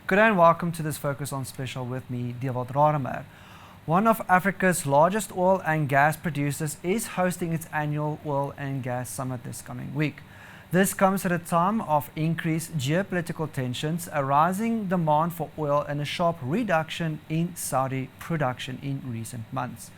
Good day and welcome to this Focus on Special with me, Dewald Rademeyer. One of Africa's largest oil and gas producers is hosting its annual oil and gas summit this coming week. This comes at a time of increased geopolitical tensions, a rising demand for oil and a sharp reduction in Saudi production in recent months.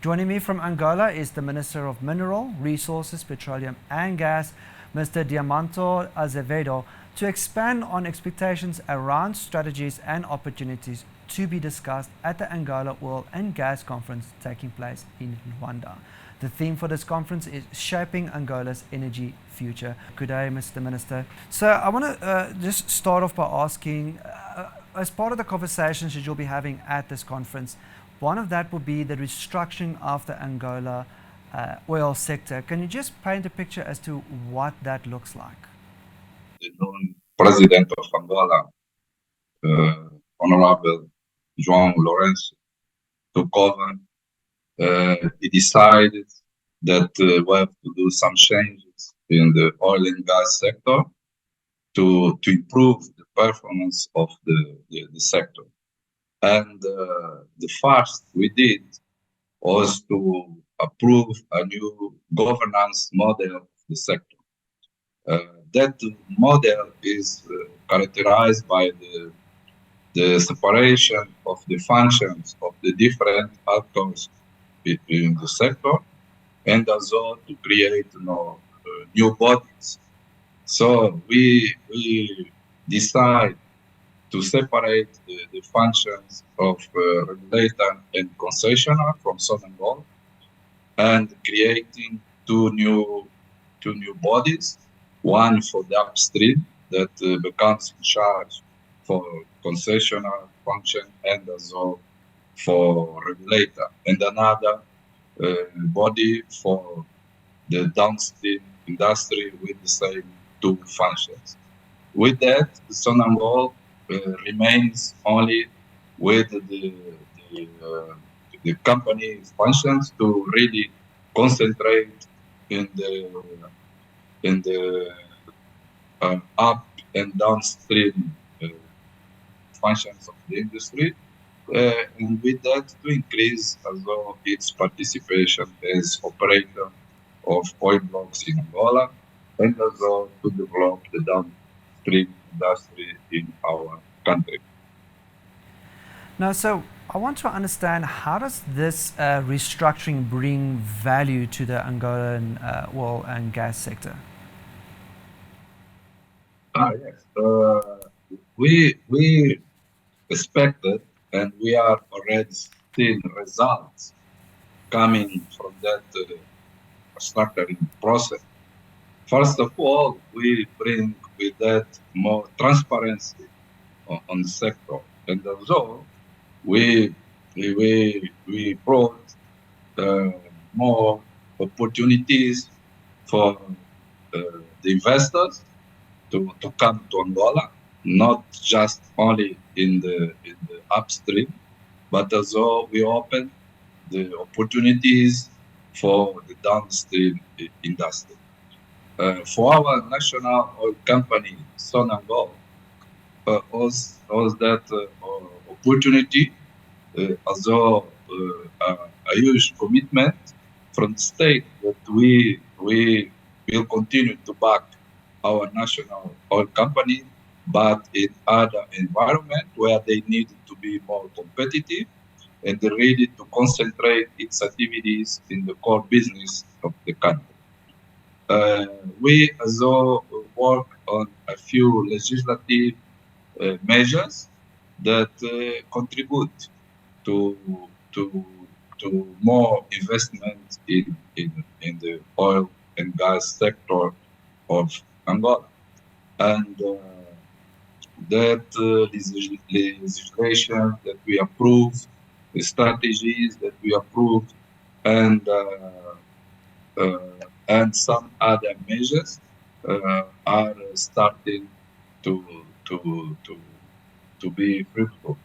Joining me from Angola is the Minister of Mineral Resources, Petroleum and Gas, Mr. Diamantino Azevedo, to expand on expectations around strategies and opportunities to be discussed at the Angola Oil and Gas Conference taking place in Luanda. The theme for this conference is Shaping Angola's Energy Future. Good day, Mr. Minister. So I want to just start off by asking, as part of the conversations that you'll be having at this conference, one of that will be the restructuring of the Angola oil sector. Can you just paint a picture as to what that looks like? The known president of Angola, Honorable João Lourenço, took over. He decided that we have to do some changes in the oil and gas sector to improve the performance of the sector. And the first we did was to approve a new governance model of the sector. That model is characterized by the separation of the functions of the different actors in the sector, and also to create new bodies. So we decide to separate the functions of regulator and concessionaire from Angola, and creating two new bodies. One for the upstream that becomes in charge for concessionaire function and also for regulator, and another body for the downstream industry with the same two functions. With that, Sonangol remains only with the company functions to really concentrate in the up and downstream functions of the industry, and with that to increase also its participation as operator of oil blocks in Angola, and also to develop the downstream industry in our country. Now, so I want to understand, how does this restructuring bring value to the Angolan oil and gas sector? Yes. We expected, and we are already seeing results coming from that restructuring process. First of all, we bring with that more transparency on the sector, and also we brought more opportunities for the investors to come to Angola, not just only in the upstream, but also we opened the opportunities for the downstream industry. For our national oil company, Sonangol, was that opportunity, also a huge commitment from the state that we will continue to back our national oil company, but in other environment where they need to be more competitive and ready to concentrate its activities in the core business of the country. We also work on a few legislative measures that contribute to more investment in the oil and gas sector of Angola, and that legislation that we approved, the strategies that we approved, and some other measures are starting to be fruitful.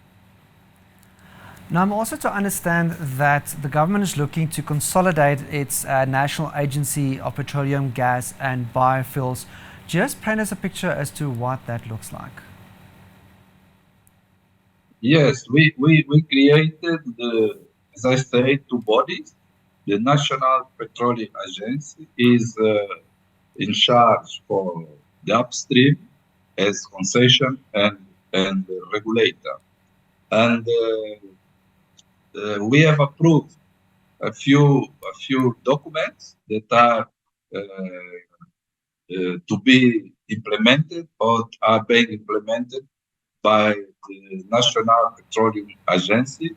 Now, I'm also to understand that the government is looking to consolidate its National Agency of Petroleum, Gas and Biofuels. Just paint us a picture as to what that looks like. Yes. We Yes, we created as I say, two bodies. The National Petroleum Agency is in charge for the upstream as concession and regulator. And we have approved a few documents that are to be implemented or are being implemented by the National Petroleum Agency.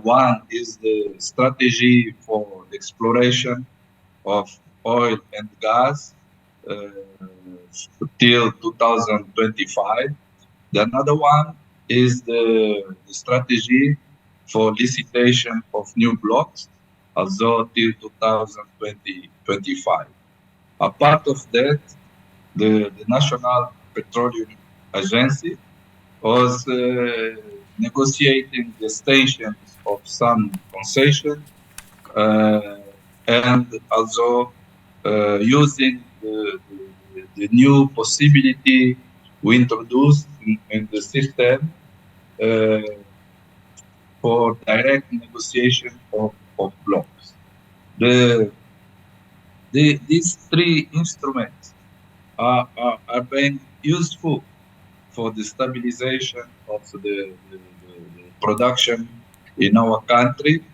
One is the strategy for the exploration of oil and gas till 2025. The another one is the strategy for licitation of new blocks, also till 2025. A part of that, the National Petroleum Agency was negotiating the extensions of some concession and also using the new possibility we introduced in the system uh, for direct negotiation of blocks. The, these three instruments are being useful for the stabilization of the production in our country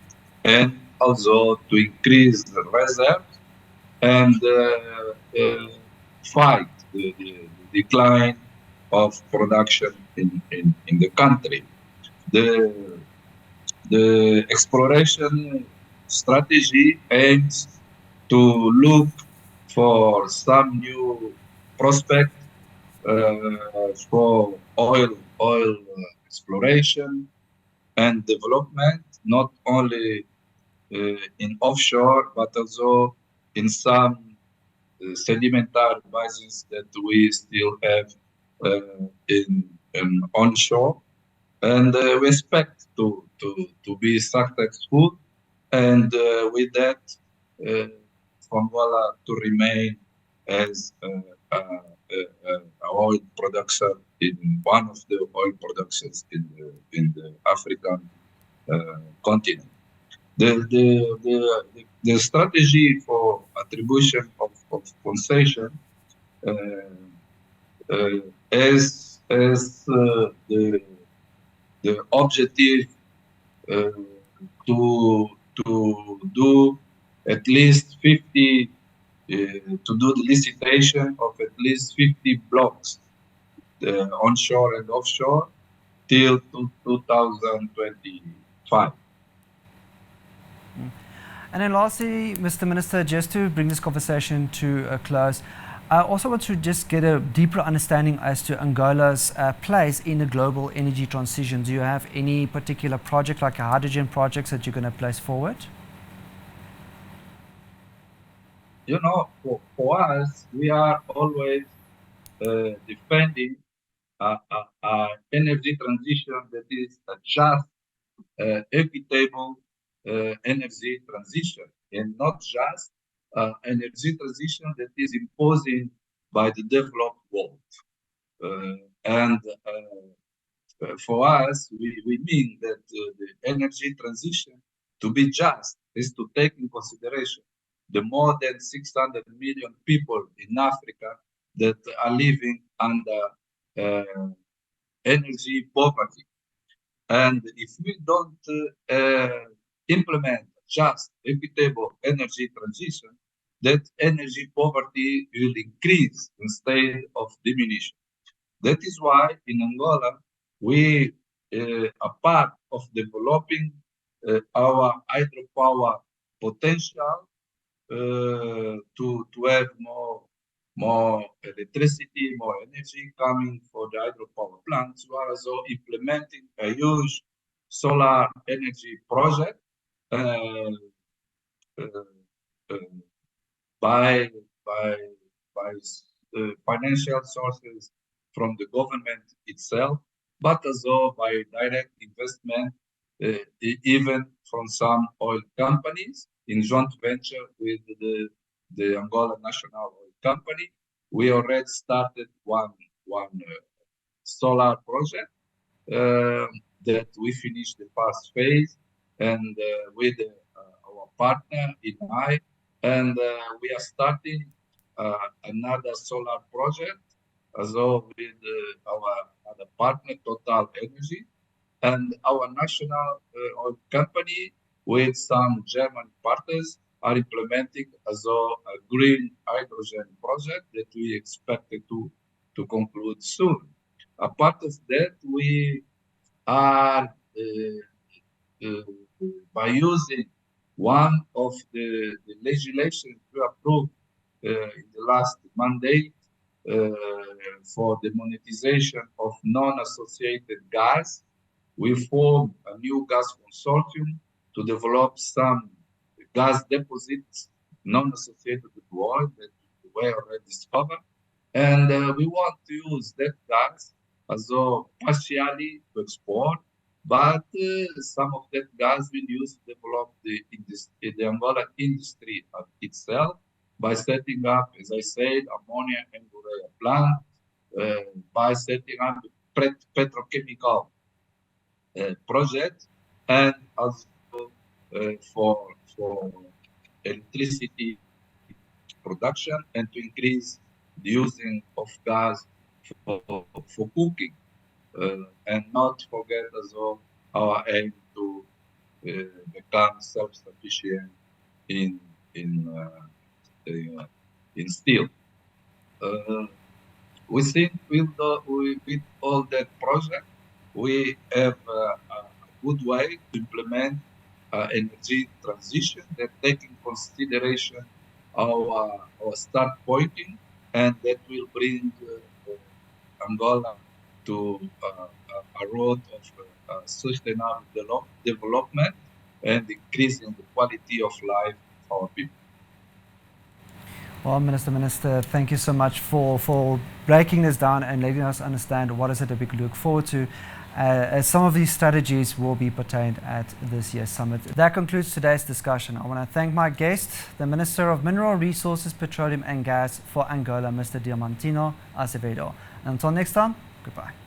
and also to increase the reserves and fight the decline of production in the country. The, the exploration strategy aims to look for some new prospect for oil exploration and development, not only in offshore but also in some sedimentary bases that we still have in onshore, and we expect to be successful, and with that, Angola to remain as a oil producer in one of the oil producers in the African continent. The strategy for attribution of concession uh, as the objective uh, to do at least 50 to do the licitation of at least 50 blocks onshore and offshore till 2025. And then lastly, Mr. Minister, just to bring this conversation to a close, I also want to just get a deeper understanding as to Angola's place in the global energy transition. Do you have any particular project, like hydrogen projects, that you're going to place forward? You know, for us, we are always defending energy transition that is a just, equitable energy transition, and not just energy transition that is imposing by the developed world. And for us, we mean that the energy transition, to be just, is to take in consideration the more than 600 million people in Africa that are living under energy poverty. And if we don't implement just equitable energy transition, that energy poverty will increase instead of diminish. That is why in Angola, we are part of developing our hydropower potential to have more electricity, more energy coming for the hydropower plants. We are also implementing a huge solar energy project uh, uh, by by by financial sources from the government itself, but also by direct investment, even from some oil companies in joint venture with the Angola National Oil Company. We already started one solar project. that we finished the first phase and with our partner in I, and we are starting another solar project as well with our other partner, Total Energy, and our national oil company with some German partners are implementing as well a green hydrogen project that we expected to conclude soon. Apart of that, we are by using one of the legislation we approved in the last mandate for the monetization of non-associated gas, we formed a new gas consortium to develop some gas deposits non-associated with oil that were already discovered. And we want to use that gas as well partially to export, but some of that gas we use to develop the Angola industry itself by setting up, as I said, ammonia and urea plant, by setting up petrochemical project, and also for electricity production and to increase the using of gas for cooking, and not forget as well our aim to become self-sufficient in steel. We think with all that project, we have a good way to implement energy transition that take in consideration our start pointing, and that will bring Angola to a road of sustainable development and increasing the quality of life of our people. Well, Minister, thank you so much for breaking this down and letting us understand what is it that we can look forward to, as some of these strategies will be pertained at this year's summit. That concludes today's discussion. I want to thank my guest, the Minister of Mineral Resources, Petroleum and Gas for Angola, Mr. Diamantino Azevedo. And until next time, goodbye.